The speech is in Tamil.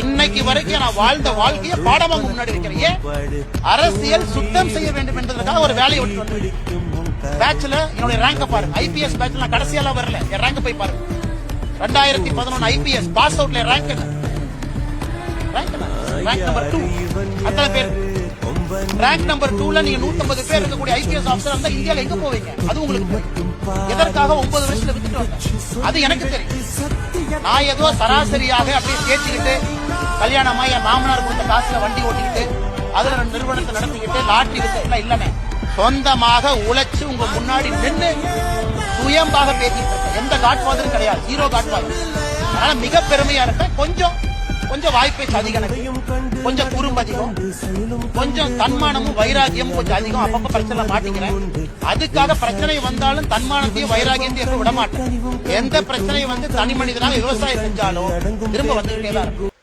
இன்னைக்கு வரைக்கும் நான் வாழ்ந்த வாழ்க்கையை பாடமாக முன்னாடி வைக்கிறேன். அரசியல் சுத்தம் செய்ய வேண்டும் என்பதற்காக ஒரு வேலையை விட்டு வந்தேன். பேட்ச்ல என்னுடைய ரேங்க பாருங்க. ஐபிஎஸ் பேட்ச்ல நான் கடைசியெல்லாம் வரல. என் ரேங்க போய் பாருங்க. 2011 ஐபிஎஸ் பாஸ் அவுட்ல ரேங்க் நம்பர் 2. அத்தனை பேர் ரேங்க் நம்பர் 2ல நீங்க 150 பேர் இருக்கக்கூடிய ஐபிஎஸ் ஆபீசர் இருந்தா இந்தியால எங்க போவீங்க? அது உங்களுக்கு எதற்காக 9 வருஷத்துல வித்துட்டு வந்தேன் அது எனக்கு தெரியும். நான் ஏதோ சராசரியாக அப்படியே தேய்ச்சிக்கிட்டு கல்யாணமா என் மாமனார் கொடுத்த காசுல வண்டி ஓட்டிக்கிட்டு அதுல நிறுவனத்தை நடத்திக்கிட்டு லாட்டரி வித்துலாம் இல்லனே, சொந்தமாக உழைச்சு உங்க முன்னாடி நின்று சுயம்பாக பேசிட்டு இருக்கேன். எந்த காட்ஃபாதரும் கிடையாது, 0 காட்ஃபாதர். அதனால மிக பெருமையா இருப்பேன். கொஞ்சம் வாய்ப்பேச்சு அதிகம், கொஞ்சம் குறும்பு அதிகம், கொஞ்சம் தன்மானமும் வைராகியமும் கொஞ்சம் அதிகம். அப்பப்ப பிரச்சனை மாட்டிக்கிறேன். அதுக்காக பிரச்சனை வந்தாலும் தன்மானத்தையும் வைராகியத்தையும் விட மாட்டேன். எந்த பிரச்சனையும் வந்து தனி மனிதனால விவசாயம் செஞ்சாலும் திரும்ப வந்துகிட்டே தான் இருக்கும்.